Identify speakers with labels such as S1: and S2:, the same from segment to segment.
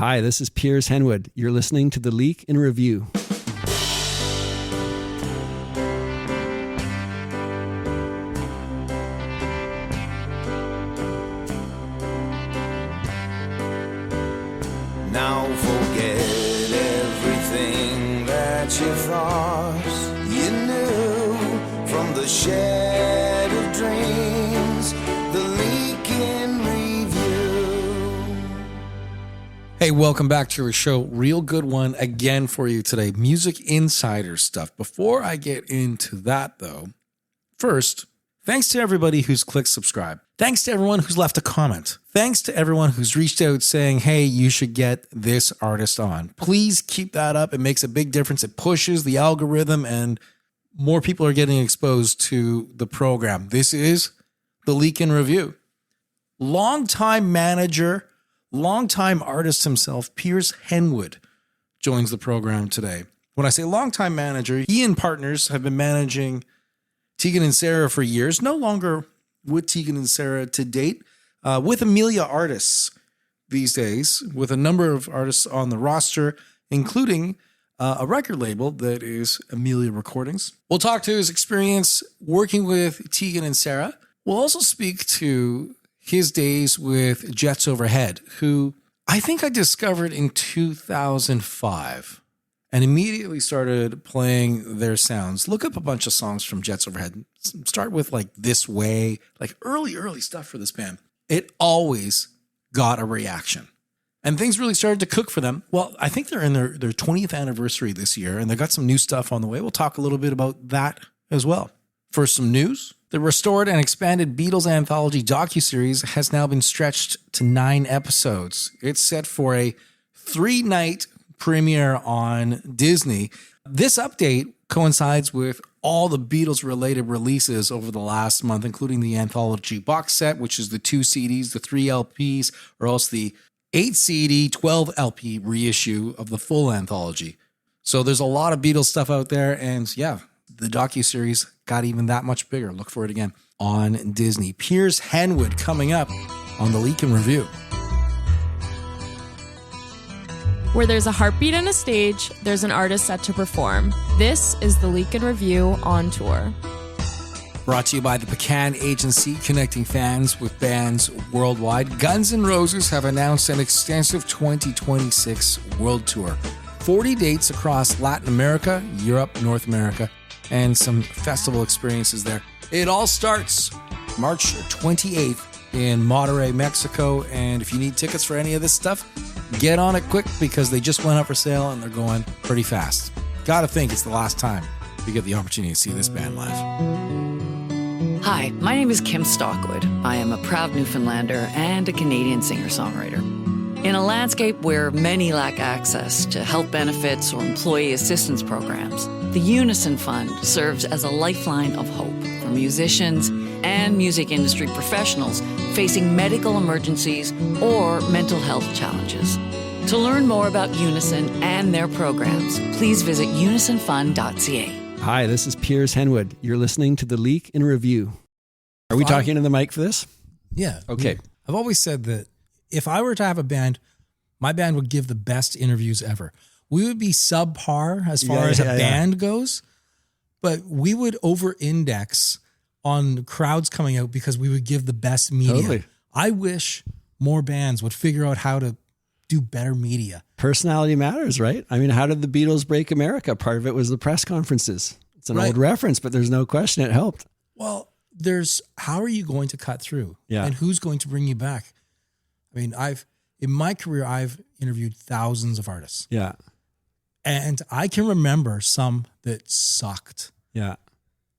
S1: Hi, this is Piers Henwood. You're listening to The Leak in Review.
S2: Now forget everything that you thought you knew from the shed of dreams, the leak in review.
S3: Hey, welcome back to our show. Real good one again for you today. Music Insider stuff. Before I get into that, though, first, thanks to everybody who's clicked subscribe. Thanks to everyone who's left a comment. Thanks to everyone who's reached out saying, hey, you should get this artist on. Please keep that up. It makes a big difference. It pushes the algorithm and more people are getting exposed to the program. This is The Leak in Review. Longtime manager, longtime artist himself, Piers Henwood, joins the program today. When I say longtime manager, he and partners have been managing Tegan and Sarah for years, no longer with Tegan and Sarah to date, with Amelia Artists these days, with a number of artists on the roster, including a record label that is Amelia Recordings. We'll talk to his experience working with Tegan and Sarah. We'll also speak to his days with Jets Overhead, who I think I discovered in 2005 and immediately started playing their sounds. Look up a bunch of songs from Jets Overhead. Start with like This Way, like early stuff for this band. It always got a reaction. And things really started to cook for them. Well, I think they're in their 20th anniversary this year, and they got some new stuff on the way. We'll talk a little bit about that as well. First, some news. The restored and expanded Beatles anthology docuseries has now been stretched to 9 episodes. It's set for a 3-night premiere on Disney. This update coincides with all the Beatles-related releases over the last month, including the anthology box set, which is the 2 CDs, the 3 LPs, or else the 8 CD, 12 LP reissue of the full anthology. So there's a lot of Beatles stuff out there, and yeah, the docuseries got even that much bigger. Look for it again on Disney. Piers Henwood coming up on The Leak in Review.
S4: Where there's a heartbeat and a stage, there's an artist set to perform. This is The Leak in Review on tour.
S3: Brought to you by the Pecan Agency, connecting fans with bands worldwide. Guns N' Roses have announced an extensive 2026 world tour. 40 dates across Latin America, Europe, North America, and some festival experiences there. It all starts March 28th in Monterrey, Mexico. And if you need tickets for any of this stuff, get on it quick because they just went up for sale and they're going pretty fast. Gotta think it's the last time you get the opportunity to see this band live.
S5: Hi, my name is Kim Stockwood. I am a proud Newfoundlander and a Canadian singer-songwriter. In a landscape where many lack access to health benefits or employee assistance programs, the Unison Fund serves as a lifeline of hope for musicians and music industry professionals facing medical emergencies or mental health challenges. To learn more about Unison and their programs, please visit unisonfund.ca.
S1: Hi, this is Piers Henwood. You're listening to The Leak in Review. Are we talking to the mic for this?
S6: Yeah.
S1: Okay.
S6: I've always said that if I were to have a band, my band would give the best interviews ever. We would be subpar as far as a band goes, but we would over-index on crowds coming out because we would give the best media.
S1: Totally.
S6: I wish more bands would figure out how to do better media.
S1: Personality matters, right? I mean, how did the Beatles break America? Part of it was the press conferences. It's an old reference, but there's no question it helped.
S6: Well, how are you going to cut through?
S1: Yeah.
S6: And who's going to bring you back? I mean, in my career, I've interviewed thousands of artists.
S1: Yeah.
S6: And I can remember some that sucked.
S1: Yeah.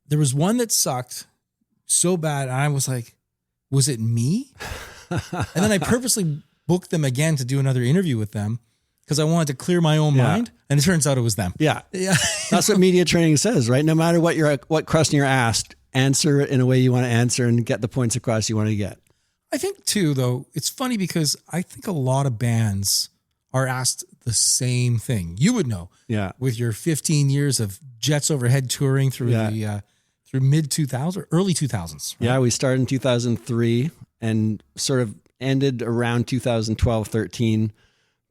S6: There was one that sucked so bad. And I was like, was it me? And then I purposely booked them again to do another interview with them because I wanted to clear my own mind. And it turns out it was them.
S1: Yeah.
S6: Yeah.
S1: That's what media training says, right? No matter what question you're asked, answer it in a way you want to answer and get the points across you want to get.
S6: I think too, though, it's funny because I think a lot of bands are asked the same thing. You would know.
S1: Yeah.
S6: With your 15 years of Jets Overhead touring through through mid 2000s or early 2000s. Right?
S1: Yeah, we started in 2003 and sort of ended around 2012, 13,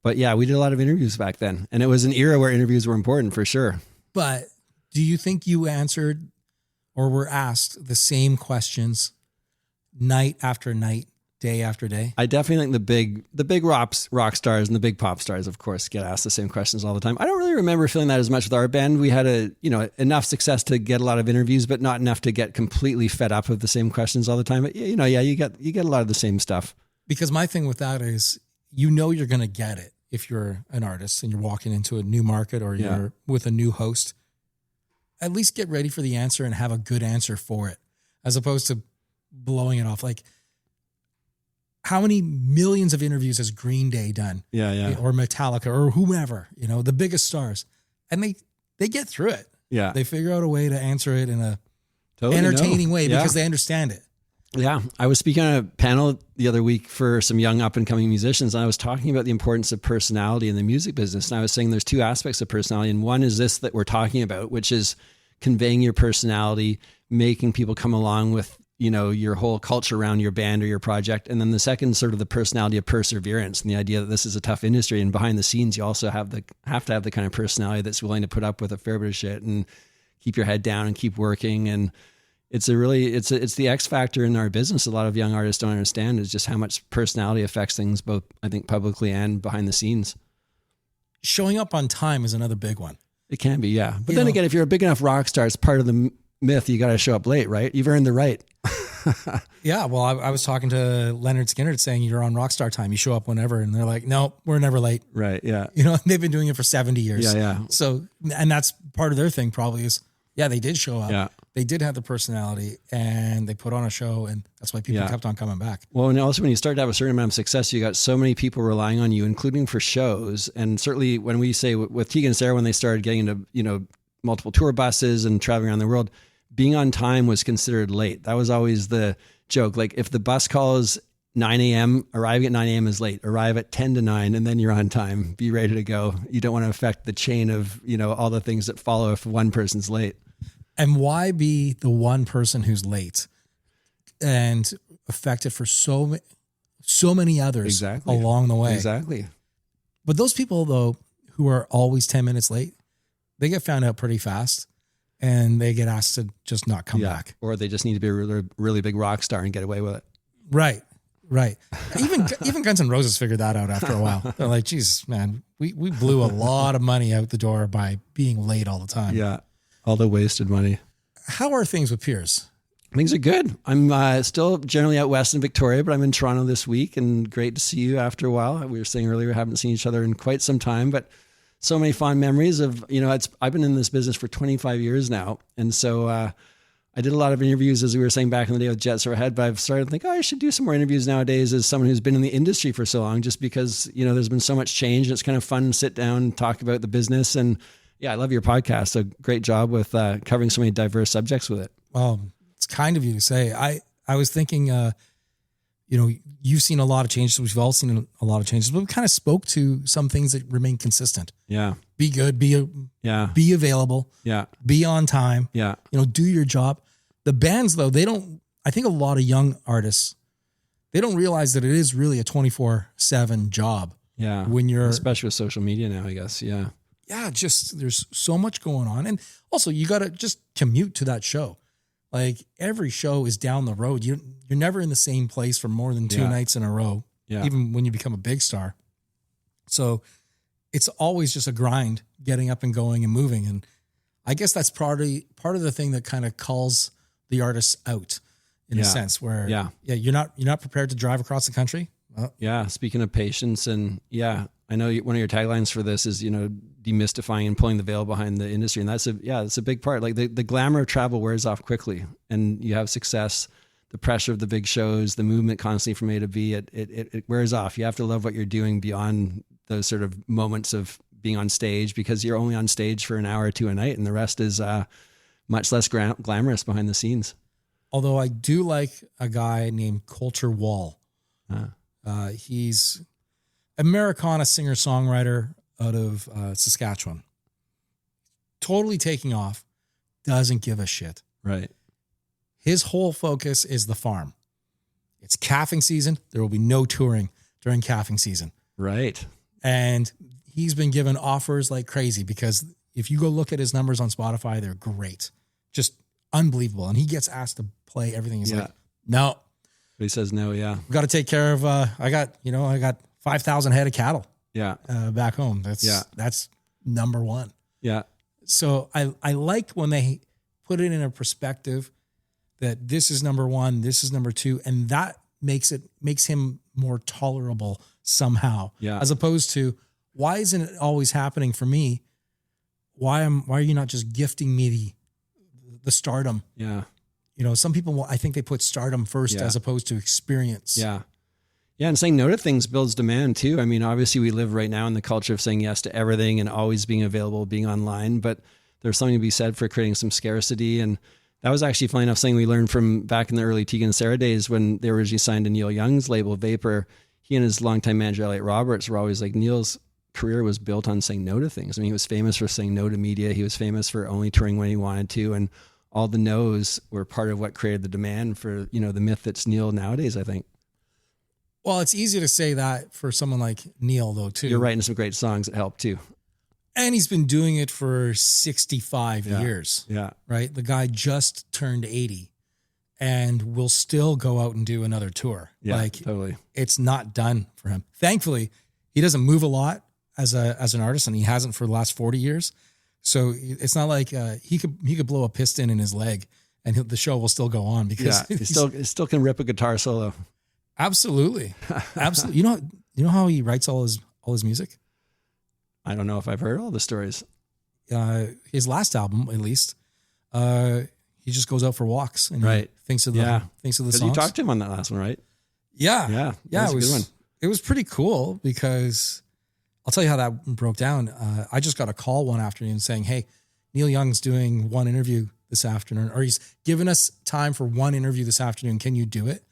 S1: But yeah, we did a lot of interviews back then, and it was an era where interviews were important for sure.
S6: But do you think you answered or were asked the same questions night after night, day after day?
S1: I definitely think the big rock stars and the big pop stars, of course, get asked the same questions all the time. I don't really remember feeling that as much with our band. We had enough success to get a lot of interviews, but not enough to get completely fed up with the same questions all the time. But you get a lot of the same stuff.
S6: Because my thing with that is, you're going to get it if you're an artist and you're walking into a new market or you're with a new host. At least get ready for the answer and have a good answer for it, as opposed to blowing it off. Like, how many millions of interviews has Green Day done?
S1: Yeah.
S6: Or Metallica or whomever, the biggest stars. And they get through it.
S1: Yeah.
S6: They figure out a way to answer it in a entertaining way because they understand it.
S1: Yeah. I was speaking on a panel the other week for some young up and coming musicians, and I was talking about the importance of personality in the music business. And I was saying there's two aspects of personality. And one is this that we're talking about, which is conveying your personality, making people come along with, your whole culture around your band or your project. And then the second, sort of the personality of perseverance and the idea that this is a tough industry. And behind the scenes, you also have to have the kind of personality that's willing to put up with a fair bit of shit and keep your head down and keep working. And it's the X factor in our business. A lot of young artists don't understand is just how much personality affects things, both I think publicly and behind the scenes.
S6: Showing up on time is another big one.
S1: It can be, yeah. But then again, if you're a big enough rock star, it's part of the myth. You got to show up late, right? You've earned the right.
S6: Yeah. Well, I was talking to Leonard Skinner saying you're on Rockstar time. You show up whenever, and they're like, no, we're never late.
S1: Right. Yeah.
S6: They've been doing it for 70 years.
S1: Yeah.
S6: So, and that's part of their thing probably is, they did show up.
S1: Yeah.
S6: They did have the personality and they put on a show, and that's why people kept on coming back.
S1: Well, and also when you start to have a certain amount of success, you got so many people relying on you, including for shows. And certainly when we say with Tegan and Sarah, when they started getting into, multiple tour buses and traveling around the world, being on time was considered late. That was always the joke. Like if the bus calls 9 a.m., arriving at 9 a.m. is late. Arrive at 10 to 9 and then you're on time. Be ready to go. You don't want to affect the chain of, all the things that follow if one person's late.
S6: And why be the one person who's late and affect it for so many others along the way?
S1: Exactly.
S6: But those people, though, who are always 10 minutes late, they get found out pretty fast and they get asked to just not come back.
S1: Or they just need to be a really, really big rock star and get away with it.
S6: Right. Even Guns N' Roses figured that out after a while. They're like, Jesus, man, we blew a lot of money out the door by being late all the time.
S1: Yeah. All the wasted money.
S6: How are things with Piers?
S1: Things are good. I'm still generally out west in Victoria, but I'm in Toronto this week, and great to see you after a while. We were saying earlier, we haven't seen each other in quite some time, but so many fond memories of, I've been in this business for 25 years now. And so I did a lot of interviews, as we were saying back in the day with Jet Set Ahead, but I've started to think, I should do some more interviews nowadays as someone who's been in the industry for so long, just because, there's been so much change and it's kind of fun to sit down and talk about the business. And yeah, I love your podcast. So great job with covering so many diverse subjects with it.
S6: Well, it's kind of you to say. I was thinking, you've seen a lot of changes. We've all seen a lot of changes, but we kind of spoke to some things that remain consistent.
S1: Yeah.
S6: Be good. Be available.
S1: Yeah.
S6: Be on time.
S1: Yeah.
S6: Do your job. The bands, though, I think a lot of young artists, they don't realize that it is really a 24/7 job.
S1: Yeah.
S6: When you're,
S1: especially with social media now, I guess. Yeah.
S6: Yeah. Just there's so much going on. And also you got to just commute to that show. Like every show is down the road. You're never in the same place for more than two nights in a row, even when you become a big star. So it's always just a grind getting up and going and moving. And I guess that's part of the thing that kind of calls the artists out in a sense where, you're not prepared to drive across the country.
S1: Yeah. Speaking of patience and I know one of your taglines for this is, demystifying and pulling the veil behind the industry. And that's a big part. Like the glamour of travel wears off quickly and you have success, the pressure of the big shows, the movement constantly from A to B, it wears off. You have to love what you're doing beyond those sort of moments of being on stage, because you're only on stage for an hour or two a night and the rest is much less glamorous behind the scenes.
S6: Although I do like a guy named Coulter Wall. He's Americana singer-songwriter out of Saskatchewan. Totally taking off. Doesn't give a shit.
S1: Right.
S6: His whole focus is the farm. It's calving season. There will be no touring during calving season.
S1: Right.
S6: And he's been given offers like crazy because if you go look at his numbers on Spotify, they're great. Just unbelievable. And he gets asked to play everything. He's like, no.
S1: But he says no, yeah.
S6: We've got to take care of, I got 5,000 head of cattle back home. That's number one.
S1: Yeah.
S6: So I like when they put it in a perspective that this is number one, this is number two, and that makes him more tolerable somehow. Yeah. As opposed to, why isn't it always happening for me? Why are you not just gifting me the stardom?
S1: Yeah.
S6: Some people, I think they put stardom first as opposed to experience.
S1: Yeah. Yeah. And saying no to things builds demand too. I mean, obviously we live right now in the culture of saying yes to everything and always being available, being online, but there's something to be said for creating some scarcity. And that was actually funny enough something we learned from back in the early Tegan and Sarah days when they were originally signed to Neil Young's label Vapor. He and his longtime manager, Elliot Roberts, were always like, Neil's career was built on saying no to things. I mean, he was famous for saying no to media. He was famous for only touring when he wanted to. And all the no's were part of what created the demand for, the myth that's Neil nowadays, I think.
S6: Well, it's easy to say that for someone like Neil, though, too.
S1: You're writing some great songs that help, too.
S6: And he's been doing it for 65 years.
S1: Yeah.
S6: Right? The guy just turned 80 and will still go out and do another tour.
S1: Yeah, totally.
S6: It's not done for him. Thankfully, he doesn't move a lot as an artist, and he hasn't for the last 40 years. So it's not like he could blow a piston in his leg and the show will still go on because
S1: he still can rip a guitar solo.
S6: Absolutely. Absolutely. You know how he writes all his music?
S1: I don't know if I've heard all the stories.
S6: His last album, at least, he just goes out for walks and he thinks of the songs.
S1: You talked to him on that last one, right?
S6: Yeah. It was a good one. It was pretty cool because I'll tell you how that broke down. I just got a call one afternoon saying, hey, Neil Young's doing one interview this afternoon, or he's given us time for one interview this afternoon. Can you do it?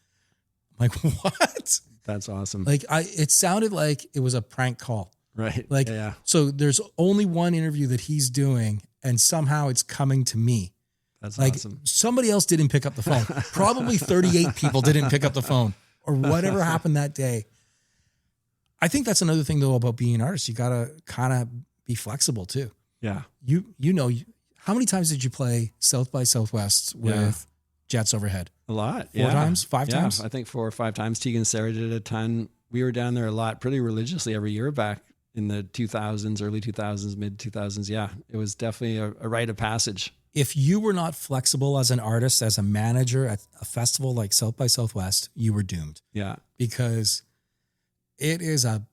S6: I'm like, what?
S1: That's awesome.
S6: Like it sounded like it was a prank call.
S1: Right.
S6: Like, so there's only one interview that he's doing and somehow it's coming to me.
S1: That's
S6: like
S1: awesome.
S6: Somebody else didn't pick up the phone. Probably 38 people didn't pick up the phone or whatever happened that day. I think that's another thing though about being an artist. You got to kind of be flexible too.
S1: Yeah.
S6: How many times did you play South by Southwest with Jets Overhead?
S1: A lot.
S6: 4 times? 5 times?
S1: I think 4 or 5 times. Tegan and Sarah did a ton. We were down there a lot, pretty religiously every year back in the 2000s, early 2000s, mid 2000s. Yeah, it was definitely a rite of passage.
S6: If you were not flexible as an artist, as a manager at a festival like South by Southwest, you were doomed.
S1: Yeah.
S6: Because it is a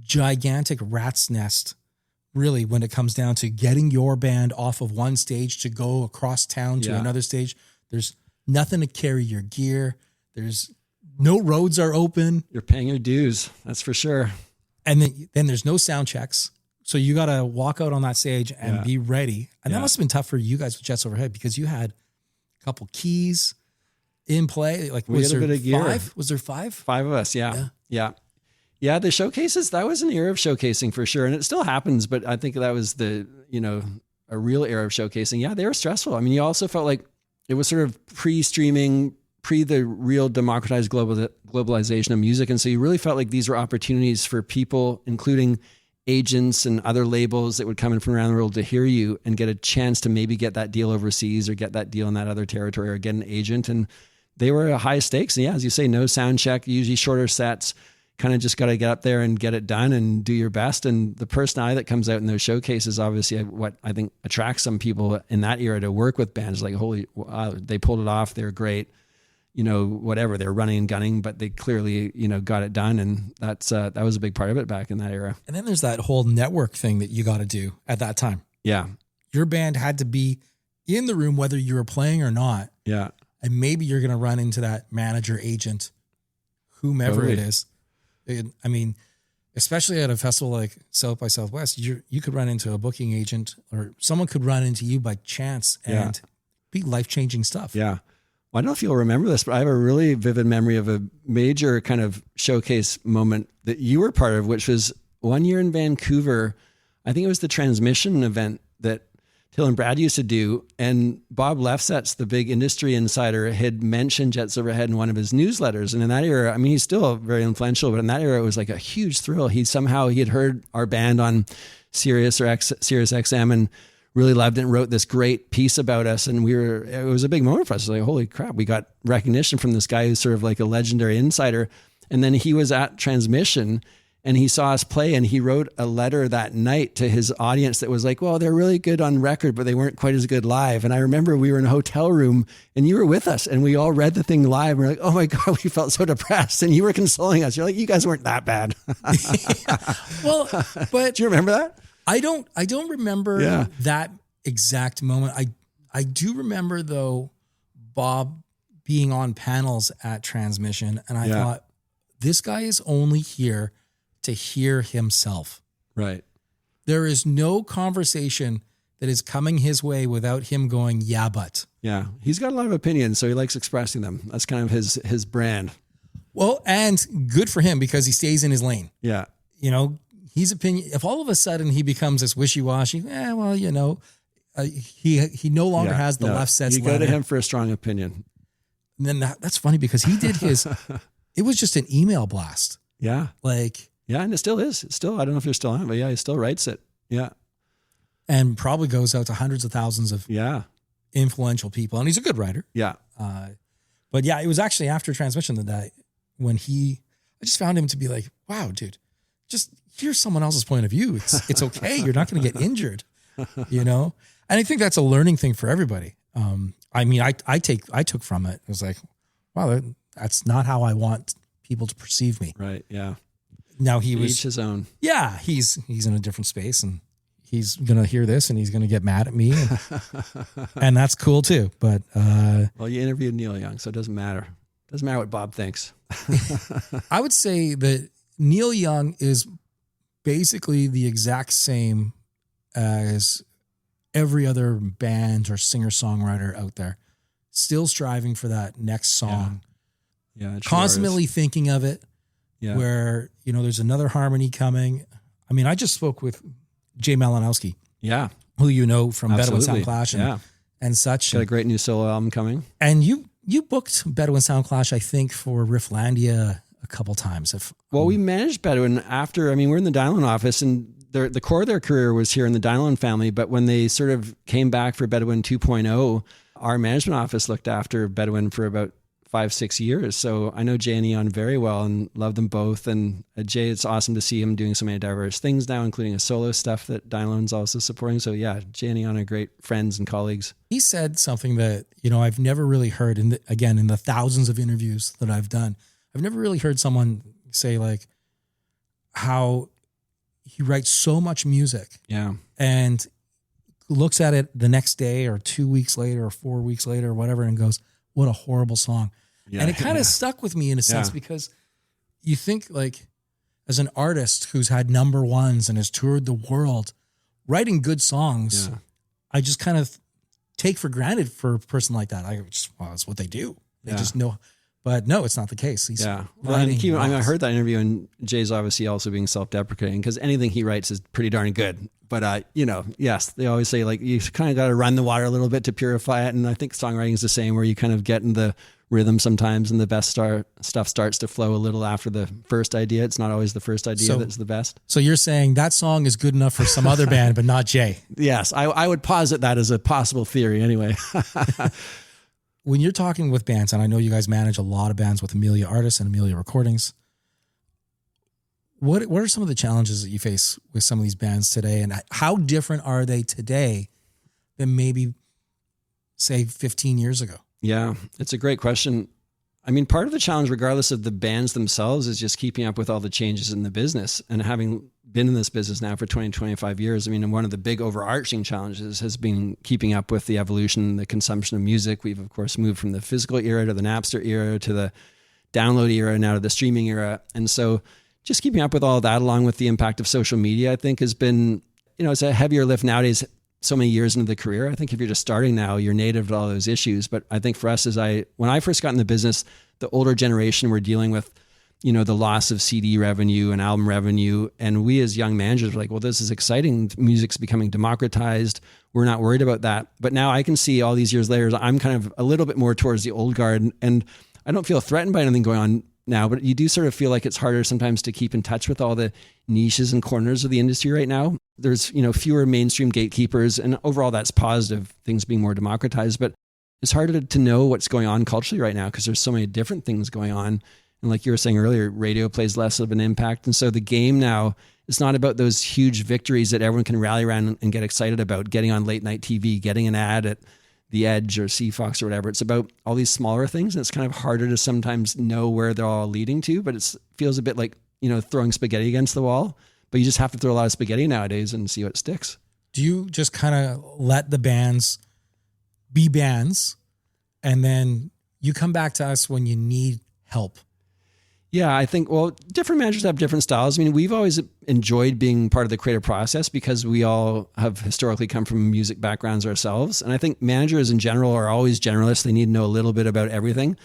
S6: gigantic rat's nest, really, when it comes down to getting your band off of one stage to go across town to another stage. There's nothing to carry your gear. There's no roads are open.
S1: You're paying your dues. That's for sure.
S6: And then there's no sound checks. So you got to walk out on that stage and be ready. And that must have been tough for you guys with Jets Overhead because you had a couple keys in play. Like,
S1: was there
S6: 5? Was there 5?
S1: 5 of us. Yeah. The showcases, that was an era of showcasing for sure. And it still happens, but I think that was a real era of showcasing. Yeah, they were stressful. I mean, you also felt like it was sort of pre-streaming, the real democratized globalization of music. And so you really felt like these were opportunities for people, including agents and other labels that would come in from around the world to hear you and get a chance to maybe get that deal overseas or get that deal in that other territory or get an agent. And they were high stakes. And as you say, no sound check, usually shorter sets, kind of just got to get up there and get it done and do your best. And the personality that comes out in those showcases, obviously what I think attracts some people in that era to work with bands, like, holy, wow, they pulled it off. They're great. Whatever, they're running and gunning, but they clearly, got it done. And that was a big part of it back in that era.
S6: And then there's that whole network thing that you got to do at that time.
S1: Yeah.
S6: Your band had to be in the room, whether you were playing or not.
S1: Yeah.
S6: And maybe you're going to run into that manager, agent, whomever it is. I mean, especially at a festival like South by Southwest, you could run into a booking agent or someone could run into you by chance and be life-changing stuff.
S1: Yeah. Well, I don't know if you'll remember this, but I have a really vivid memory of a major kind of showcase moment that you were part of, which was one year in Vancouver. I think it was the Transmission event that Till and Brad used to do. And Bob Lefsetz, the big industry insider, had mentioned Jets Overhead in one of his newsletters. And in that era, I mean, he's still very influential, but in that era, it was like a huge thrill. He had heard our band on Sirius XM and really loved it and wrote this great piece about us. And it was a big moment for us. Like, holy crap, we got recognition from this guy who's sort of like a legendary insider. And then he was at Transmission and he saw us play and he wrote a letter that night to his audience that was like, well, they're really good on record, but they weren't quite as good live. And I remember we were in a hotel room and you were with us and we all read the thing live. And we're like, oh my God, we felt so depressed. And you were consoling us. You're like, you guys weren't that bad.
S6: Well, but
S1: do you remember that?
S6: I don't remember that exact moment. I do remember though, Bob being on panels at Transmission. And I thought, this guy is only here to hear himself.
S1: Right.
S6: There is no conversation that is coming his way without him going, yeah, but.
S1: Yeah. He's got a lot of opinions, so he likes expressing them. That's kind of his brand.
S6: Well, and good for him because he stays in his lane.
S1: Yeah.
S6: You know, his opinion, if all of a sudden he becomes this wishy-washy, he no longer has the left set.
S1: You go to him for a strong opinion.
S6: And then that's funny because he did his, it was just an email blast.
S1: Yeah.
S6: Yeah,
S1: and it still is. I don't know if you're still on it, but he still writes it. Yeah.
S6: And probably goes out to hundreds of thousands of influential people. And he's a good writer.
S1: Yeah.
S6: But yeah, it was actually after Transmission that when I just found him to be like, wow, dude, just hear someone else's point of view. It's okay. You're not going to get injured, you know? And I think that's a learning thing for everybody. I mean, I took from it. It was like, wow, that's not how I want people to perceive me.
S1: Right. Yeah.
S6: Now he was
S1: each his own.
S6: Yeah. He's in a different space and he's going to hear this and he's going to get mad at me. And that's cool too. But,
S1: well, you interviewed Neil Young, so it doesn't matter. It doesn't matter what Bob thinks.
S6: I would say that Neil Young is basically the exact same as every other band or singer-songwriter out there, still striving for that next song.
S1: Yeah,
S6: constantly thinking of it. Yeah. Where, you know, there's another harmony coming. I mean, I just spoke with Jay Malinowski.
S1: Yeah.
S6: Who you know from Bedouin Sound Clash and such.
S1: Got a great new solo album coming.
S6: And you booked Bedouin Sound Clash, I think, for Rifflandia a couple times.
S1: We managed Bedouin after, we're in the Dylan office and the core of their career was here in the Dylan family, but when they sort of came back for Bedouin 2.0, our management office looked after Bedouin for about 5-6 years. So I know Jay and Eon very well and love them both. And Jay, it's awesome to see him doing so many diverse things now, including a solo stuff that Dylan's also supporting. So yeah, Jay and Eon are great friends and colleagues.
S6: He said something that, you know, I've never really heard in the thousands of interviews that I've done. I've never really heard someone say like how he writes so much music.
S1: Yeah.
S6: And looks at it the next day or 2 weeks later or 4 weeks later or whatever and goes, what a horrible song. Yeah, and it kind of stuck with me in a sense because you think like as an artist who's had number ones and has toured the world, writing good songs, I just kind of take for granted for a person like that. That's what they do. They just know. But no, it's not the case. He's
S1: I heard that interview and Jay's obviously also being self-deprecating because anything he writes is pretty darn good. But, yes, they always say like you kind of got to run the water a little bit to purify it. And I think songwriting is the same where you kind of get in the rhythm sometimes and the best stuff starts to flow a little after the first idea. It's not always the first idea that's the best.
S6: So you're saying that song is good enough for some other band, but not Jay?
S1: Yes, I would posit that as a possible theory anyway.
S6: When you're talking with bands, and I know you guys manage a lot of bands with Amelia Artists and Amelia Recordings, what are some of the challenges that you face with some of these bands today, and how different are they today than say 15 years ago?
S1: Yeah, it's a great question. Part of the challenge, regardless of the bands themselves, is just keeping up with all the changes in the business. And having been in this business now for 20, 25 years, one of the big overarching challenges has been keeping up with the evolution, the consumption of music. We've, of course, moved from the physical era to the Napster era to the download era, now to the streaming era. And so just keeping up with all of that, along with the impact of social media, I think has been, it's a heavier lift nowadays, so many years into the career. I think if you're just starting now, you're native to all those issues. But I think for us, when I first got in the business, the older generation were dealing with the loss of CD revenue and album revenue. And we as young managers were like, well, this is exciting. Music's becoming democratized. We're not worried about that. But now I can see all these years later, I'm kind of a little bit more towards the old guard, and I don't feel threatened by anything going on now, but you do sort of feel like it's harder sometimes to keep in touch with all the niches and corners of the industry right now. There's, fewer mainstream gatekeepers, and overall that's positive, things being more democratized, but it's harder to know what's going on culturally right now because there's so many different things going on. And like you were saying earlier, radio plays less of an impact. And so the game now, it's not about those huge victories that everyone can rally around and get excited about, getting on late night TV, getting an ad at The Edge or CFox or whatever. It's about all these smaller things, and it's kind of harder to sometimes know where they're all leading to, but it feels a bit like, throwing spaghetti against the wall, but you just have to throw a lot of spaghetti nowadays and see what sticks.
S6: Do you just kind of let the bands be bands, and then you come back to us when you need help?
S1: Yeah, I think, different managers have different styles. I mean, we've always enjoyed being part of the creative process because we all have historically come from music backgrounds ourselves. And I think managers in general are always generalists. They need to know a little bit about everything.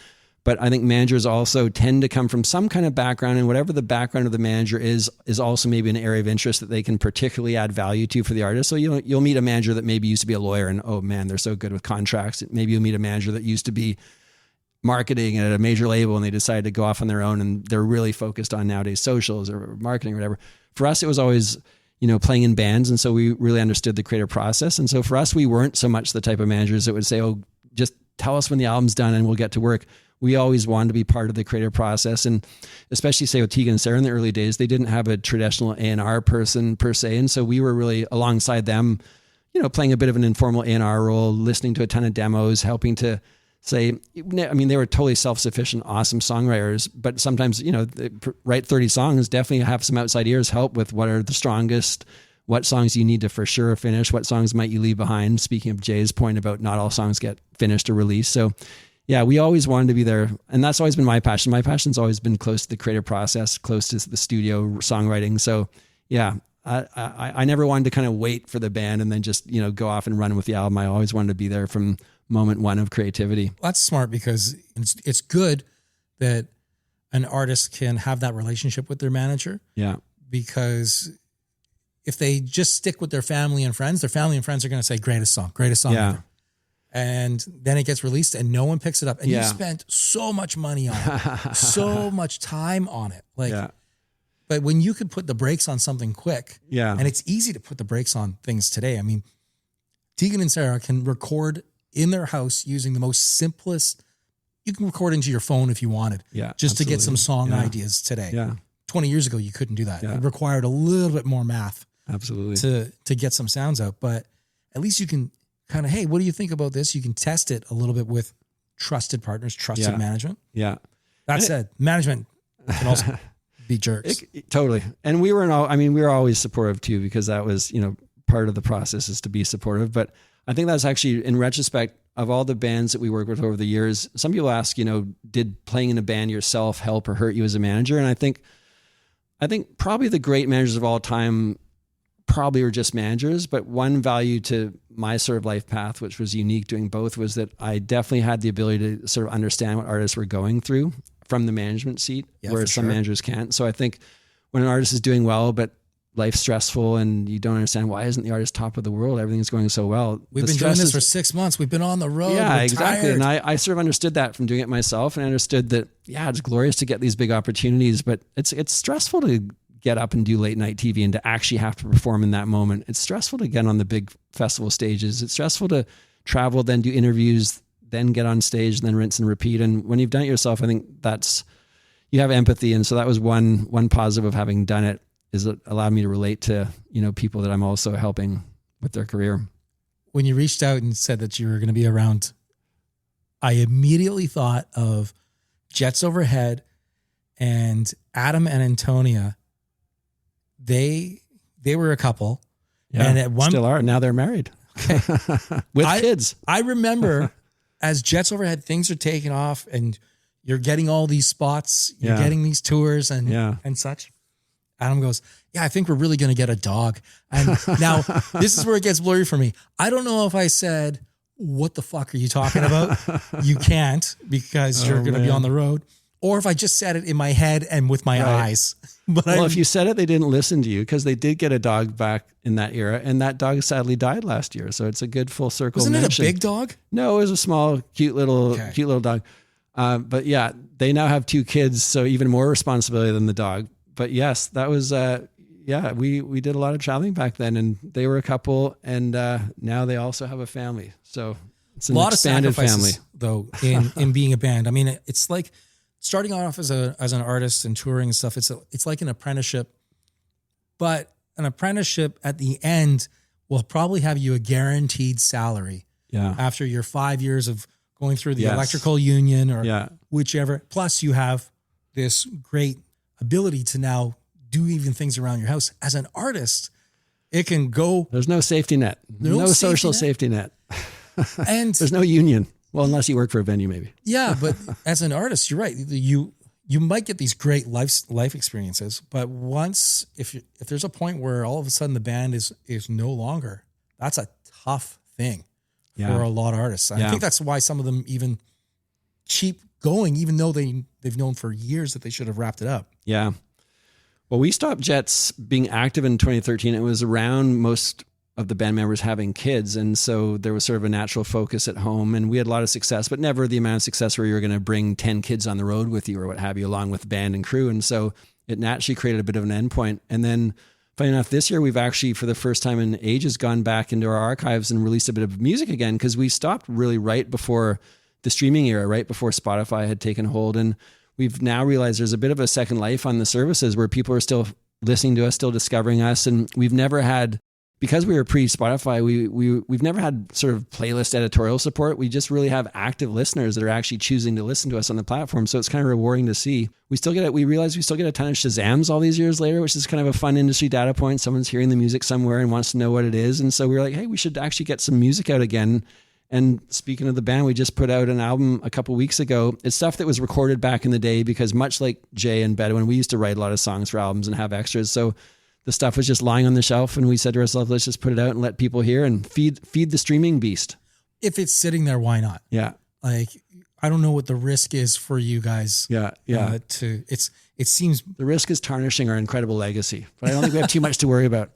S1: But I think managers also tend to come from some kind of background, and whatever the background of the manager is also maybe an area of interest that they can particularly add value to for the artist. So you'll meet a manager that maybe used to be a lawyer and, oh man, they're so good with contracts. Maybe you'll meet a manager that used to be marketing at a major label and they decided to go off on their own and they're really focused on nowadays socials or marketing or whatever. For us, it was always, playing in bands. And so we really understood the creative process. And so for us, we weren't so much the type of managers that would say, oh, just tell us when the album's done and we'll get to work. We always wanted to be part of the creative process. And especially say with Tegan and Sarah in the early days, they didn't have a traditional A&R person per se. And so we were really alongside them, playing a bit of an informal A&R role, listening to a ton of demos, helping to say, they were totally self-sufficient, awesome songwriters, but sometimes, they write 30 songs, definitely have some outside ears help with what are the strongest, what songs you need to for sure finish, what songs might you leave behind. Speaking of Jay's point about not all songs get finished or released. So yeah, we always wanted to be there. And that's always been my passion. My passion's always been close to the creative process, close to the studio songwriting. So yeah, I never wanted to kind of wait for the band and then just, go off and run with the album. I always wanted to be there from moment one of creativity.
S6: Well, that's smart because it's good that an artist can have that relationship with their manager.
S1: Yeah.
S6: Because if they just stick with their family and friends are going to say, greatest song
S1: Yeah.
S6: ever. And then it gets released and no one picks it up. And you spent so much money on it, so much time on it. But when you could put the brakes on something quick, and it's easy to put the brakes on things today. I mean, Tegan and Sarah can record in their house using the most simplest. You can record into your phone if you wanted, just to get some song ideas today.
S1: Yeah.
S6: 20 years ago, you couldn't do that.
S1: Yeah.
S6: It required a little bit more math,
S1: absolutely,
S6: to get some sounds out. But at least you can kind of, hey, what do you think about this? You can test it a little bit with trusted partners, trusted management.
S1: Yeah.
S6: That said, management can also be jerks.
S1: Totally. And we were always supportive too, because that was, part of the process is to be supportive. But I think that's actually, in retrospect, of all the bands that we worked with over the years, some people ask, did playing in a band yourself help or hurt you as a manager? And I think probably the great managers of all time probably were just managers, but one value to my sort of life path, which was unique doing both, was that I definitely had the ability to sort of understand what artists were going through from the management seat, whereas some managers can't. So I think when an artist is doing well, but life's stressful and you don't understand why isn't the artist top of the world? Everything's going so well.
S6: We've been doing this for 6 months. We've been on the road.
S1: Yeah,
S6: We're
S1: exactly.
S6: tired.
S1: And I sort of understood that from doing it myself, and I understood that, it's glorious to get these big opportunities, but it's stressful to get up and do late night TV and to actually have to perform in that moment. It's stressful to get on the big festival stages. It's stressful to travel, then do interviews, then get on stage, then rinse and repeat. And when you've done it yourself, I think you have empathy. And so that was one positive of having done it, is it allowed me to relate to, people that I'm also helping with their career.
S6: When you reached out and said that you were going to be around, I immediately thought of Jets Overhead and Adam and Antonia. They were a couple.
S1: Yeah,
S6: and at one
S1: still are. Now they're married.
S6: Okay.
S1: With kids.
S6: I remember as Jets Overhead, things are taking off and you're getting all these spots, you're getting these tours and such. Adam goes, I think we're really going to get a dog. And now this is where it gets blurry for me. I don't know if I said, what the fuck are you talking about? You can't, because you're going to be on the road. or if I just said it in my head and with my eyes. But
S1: well, if you said it, they didn't listen to you because they did get a dog back in that era, and that dog sadly died last year. So it's a good full circle.
S6: Wasn't
S1: mention.
S6: it a big dog?
S1: No, it was a small, cute little dog. But yeah, they now have 2 kids, so even more responsibility than the dog. But yes, that was we did a lot of traveling back then, and they were a couple, and now they also have a family. So it's an expanded family,
S6: though, in being a band. I mean, it's like starting off as an artist and touring and stuff. It's like an apprenticeship, but an apprenticeship at the end will probably have you a guaranteed salary.
S1: Yeah.
S6: After your 5 years of going through the electrical union or whichever, plus you have this great ability to now do even things around your house. As an artist, it can go.
S1: There's no safety net. No social safety net.
S6: And
S1: there's no union. Well, unless you work for a venue, maybe.
S6: Yeah, but as an artist, you're right. You might get these great life experiences, but once if there's a point where all of a sudden the band is no longer, that's a tough thing for a lot of artists. I think that's why some of them even keep going, even though they've known for years that they should have wrapped it up.
S1: Yeah. Well, we stopped Jets being active in 2013. It was around most of the band members having kids. And so there was sort of a natural focus at home, and we had a lot of success, but never the amount of success where you were going to bring 10 kids on the road with you or what have you, along with band and crew. And so it naturally created a bit of an endpoint. And then funny enough, this year we've actually, for the first time in ages, gone back into our archives and released a bit of music again, because we stopped really right before the streaming era, right before Spotify had taken hold. And we've now realized there's a bit of a second life on the services where people are still listening to us, still discovering us. And we've never had, because we were pre-Spotify, we've never had sort of playlist editorial support. We just really have active listeners that are actually choosing to listen to us on the platform. So it's kind of rewarding to see. We realize we still get a ton of Shazams all these years later, which is kind of a fun industry data point. Someone's hearing the music somewhere and wants to know what it is. And so we were like, hey, we should actually get some music out again. And speaking of the band, we just put out an album a couple weeks ago. It's stuff that was recorded back in the day, because much like Jay and Bedouin, we used to write a lot of songs for albums and have extras. So the stuff was just lying on the shelf, and we said to ourselves, let's just put it out and let people hear and feed the streaming beast.
S6: If it's sitting there, why not?
S1: Yeah.
S6: Like, I don't know what the risk is for you guys.
S1: Yeah.
S6: It seems
S1: the risk is tarnishing our incredible legacy, but I don't think we have too much to worry about.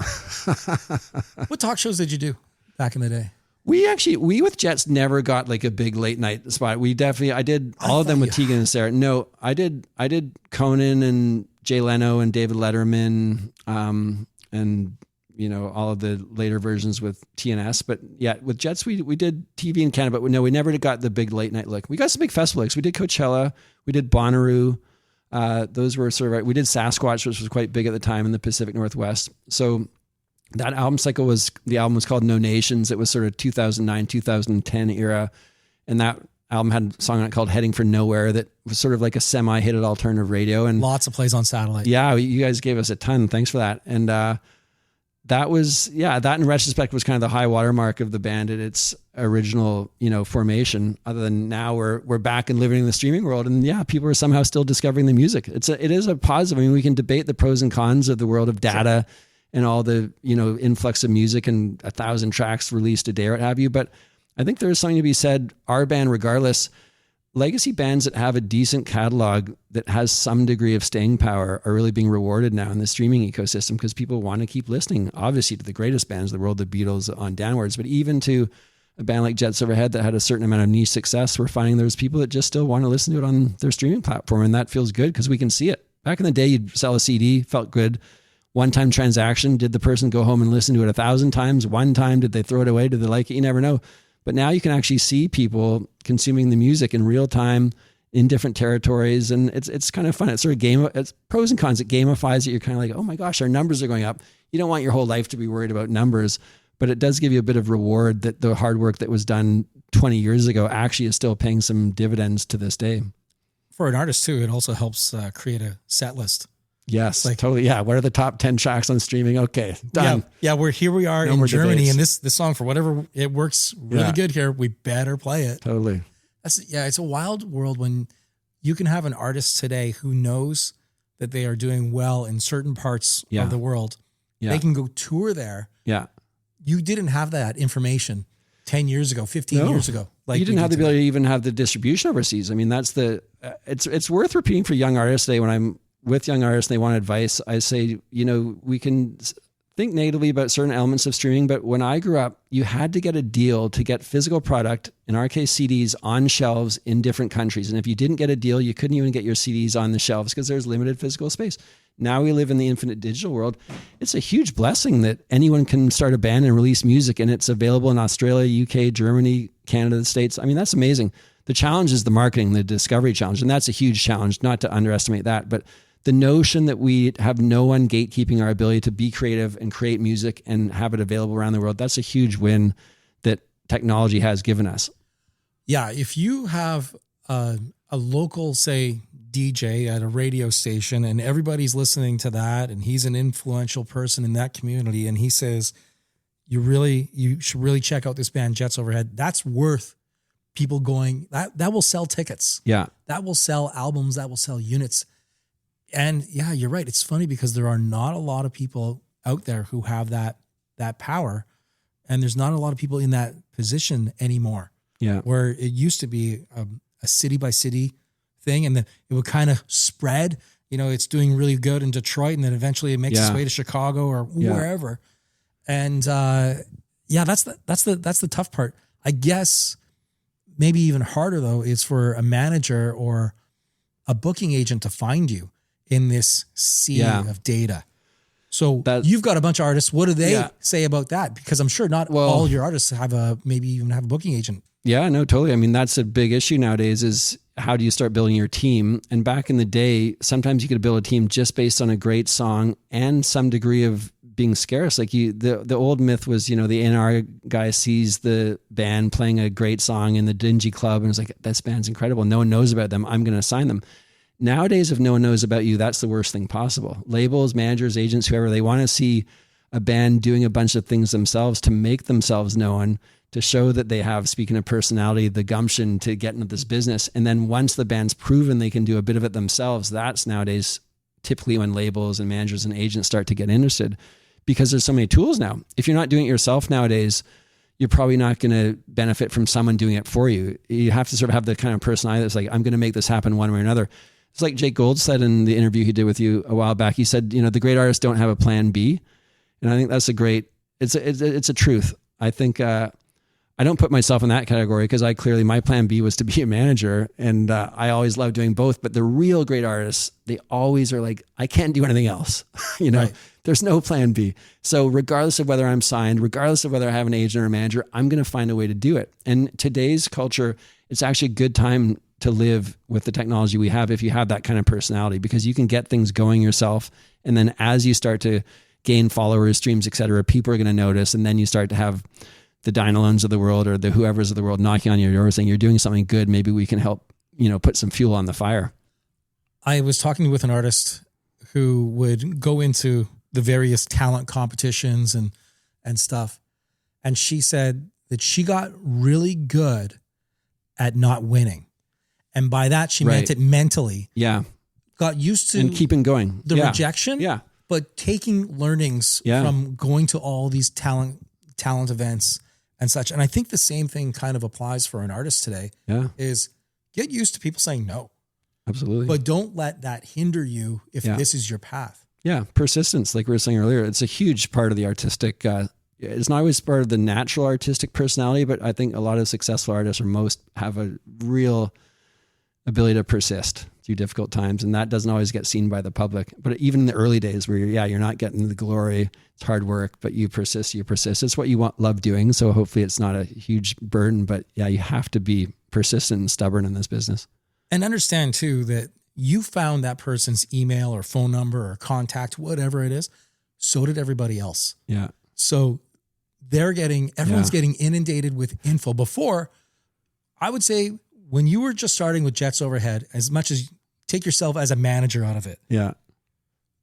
S6: What talk shows did you do back in the day?
S1: We with Jets never got like a big late night spot. I did all of them with Tegan and Sarah. No, I did Conan and Jay Leno and David Letterman, and all of the later versions with TNS. But yeah, with Jets we did TV in Canada, but no, we never got the big late night look. We got some big festival looks. We did Coachella, we did Bonnaroo. Those were we did Sasquatch, which was quite big at the time in the Pacific Northwest. So that album cycle the album was called No Nations. It was sort of 2009, 2010 era. And that album had a song on it called Heading for Nowhere that was sort of like a semi-hit at alternative radio. And
S6: lots of plays on satellite.
S1: Yeah, you guys gave us a ton. Thanks for that. And that in retrospect was kind of the high watermark of the band at its original, formation. Other than now we're back and living in the streaming world, and people are somehow still discovering the music. It is a positive. I mean, we can debate the pros and cons of the world of data. Sure. And all the, influx of music and 1,000 tracks released a day or what have you. But I think there's something to be said, our band, regardless, legacy bands that have a decent catalog that has some degree of staying power are really being rewarded now in the streaming ecosystem, because people want to keep listening, obviously, to the greatest bands of the world, the Beatles on downwards, but even to a band like Jets Overhead that had a certain amount of niche success. We're finding there's people that just still want to listen to it on their streaming platform. And that feels good because we can see it. Back in the day, you'd sell a CD, felt good. One-time transaction. Did the person go home and listen to it 1,000 times? One time? Did they throw it away? Did they like it? You never know. But now you can actually see people consuming the music in real time in different territories. And it's kind of fun. It's sort of it's pros and cons. It gamifies it. You're kind of like, oh my gosh, our numbers are going up. You don't want your whole life to be worried about numbers, but it does give you a bit of reward that the hard work that was done 20 years ago actually is still paying some dividends to this day.
S6: For an artist too, it also helps create a set list.
S1: Yes, totally. Yeah. What are the top 10 tracks on streaming? Okay, done.
S6: Yeah. We're in Germany, debates. And this song, for whatever, it works really good here. We better play it.
S1: Totally.
S6: It's a wild world when you can have an artist today who knows that they are doing well in certain parts of the world. Yeah. They can go tour there.
S1: Yeah.
S6: You didn't have that information 10 years ago, 15 years ago.
S1: Like you didn't have the ability to even have the distribution overseas. I mean, that's it's worth repeating for young artists today. When I'm with young artists and they want advice, I say, we can think natively about certain elements of streaming, but when I grew up, you had to get a deal to get physical product, in our case CDs, on shelves in different countries. And if you didn't get a deal, you couldn't even get your CDs on the shelves because there's limited physical space. Now we live in the infinite digital world. It's a huge blessing that anyone can start a band and release music, and it's available in Australia, UK, Germany, Canada, the States. I mean, that's amazing. The challenge is the marketing, the discovery challenge, and that's a huge challenge, not to underestimate that. But the notion that we have no one gatekeeping our ability to be creative and create music and have it available around the world, that's a huge win that technology has given us.
S6: Yeah, if you have a local, say, DJ at a radio station and everybody's listening to that and he's an influential person in that community and he says, you should really check out this band Jets Overhead, that's worth people going, that will sell tickets.
S1: Yeah.
S6: That will sell albums, that will sell units. And yeah, you're right. It's funny because there are not a lot of people out there who have that power, and there's not a lot of people in that position anymore.
S1: Yeah.
S6: Where it used to be a city by city thing, and then it would kind of spread. It's doing really good in Detroit, and then eventually it makes its way to Chicago or wherever. And that's the tough part. I guess maybe even harder though is for a manager or a booking agent to find you in this sea of data. So you've got a bunch of artists. What do they say about that? Because I'm sure not all your artists have maybe even have a booking agent.
S1: Yeah, no, totally. I mean, that's a big issue nowadays is how do you start building your team? And back in the day, sometimes you could build a team just based on a great song and some degree of being scarce. Like the old myth was, the A&R guy sees the band playing a great song in the dingy club and is like, this band's incredible. No one knows about them. I'm going to sign them. Nowadays, if no one knows about you, that's the worst thing possible. Labels, managers, agents, whoever, they want to see a band doing a bunch of things themselves to make themselves known, to show that they have, speaking of personality, the gumption to get into this business. And then once the band's proven they can do a bit of it themselves, that's nowadays typically when labels and managers and agents start to get interested, because there's so many tools now. If you're not doing it yourself nowadays, you're probably not going to benefit from someone doing it for you. You have to sort of have the kind of personality that's like, I'm going to make this happen one way or another. It's like Jake Gold said in the interview he did with you a while back. He said, the great artists don't have a plan B. And I think that's it's a truth. I think, I don't put myself in that category because my plan B was to be a manager, and I always love doing both. But the real great artists, they always are like, I can't do anything else. Right. There's no plan B. So regardless of whether I'm signed, regardless of whether I have an agent or a manager, I'm going to find a way to do it. And today's culture, it's actually a good time to live with the technology we have if you have that kind of personality, because you can get things going yourself. And then as you start to gain followers, streams, et cetera, people are going to notice. And then you start to have the Dynalones of the world or the whoever's of the world knocking on your door saying, you're doing something good. Maybe we can help, put some fuel on the fire.
S6: I was talking with an artist who would go into the various talent competitions and stuff. And she said that she got really good at not winning. And by that, she meant it mentally.
S1: Yeah.
S6: Got used to
S1: and keeping going.
S6: The rejection.
S1: Yeah.
S6: But taking learnings from going to all these talent events and such. And I think the same thing kind of applies for an artist today.
S1: Yeah.
S6: Is get used to people saying no.
S1: Absolutely.
S6: But don't let that hinder you if this is your path. Yeah.
S1: Persistence, like we were saying earlier, it's a huge part of the artistic, it's not always part of the natural artistic personality, but I think a lot of successful artists have a real ability to persist through difficult times. And that doesn't always get seen by the public. But even in the early days where you're not getting the glory, it's hard work, but you persist. It's what you love doing. So hopefully it's not a huge burden, but you have to be persistent and stubborn in this business.
S6: And understand too, that you found that person's email or phone number or contact, whatever it is. So did everybody else.
S1: Yeah.
S6: So everyone's getting inundated with info. Before, I would say, when you were just starting with Jets Overhead, as much as take yourself as a manager out of it.
S1: Yeah.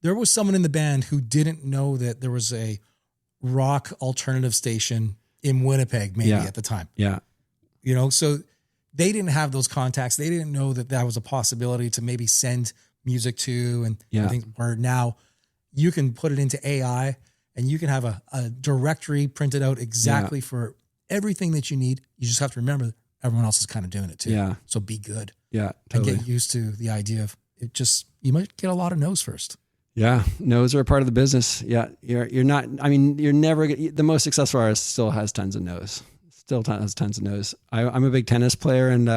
S6: There was someone in the band who didn't know that there was a rock alternative station in Winnipeg, maybe at the time.
S1: Yeah.
S6: So they didn't have those contacts. They didn't know that that was a possibility to maybe send music to. And I think where now you can put it into AI and you can have a directory printed out exactly for everything that you need. You just have to remember everyone else is kind of doing it too.
S1: Yeah.
S6: So be good.
S1: Yeah, totally.
S6: And get used to the idea of it. Just, you might get a lot of no's first.
S1: Yeah, no's are a part of the business. Yeah, you're not. I mean, you're never the most successful artist. Still has tons of no's. Still has tons of no's. I'm a big tennis player, and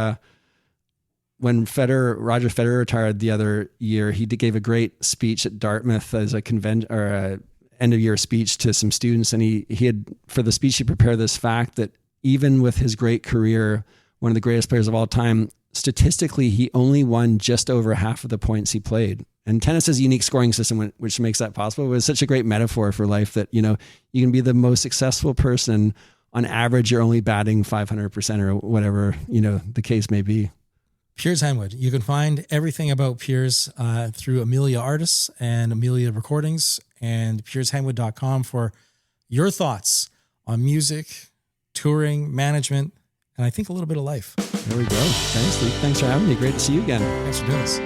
S1: when Roger Federer retired the other year, he gave a great speech at Dartmouth as a convention or a end of year speech to some students, and he had for the speech he prepared this fact that even with his great career, one of the greatest players of all time, statistically he only won just over half of the points he played. And tennis has a unique scoring system, which makes that possible. It was such a great metaphor for life that, you can be the most successful person. On average, you're only batting 500% or whatever, the case may be.
S6: Piers Henwood. You can find everything about Piers through Amelia Artists and Amelia Recordings and piershenwood.com for your thoughts on music, touring, management, and I think a little bit of life.
S1: There we go. Thanks, Leake. Thanks for having me. Great to see you again.
S6: Thanks for doing this.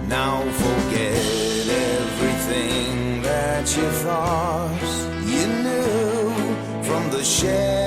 S2: Now forget everything that you thought you knew from the shadow.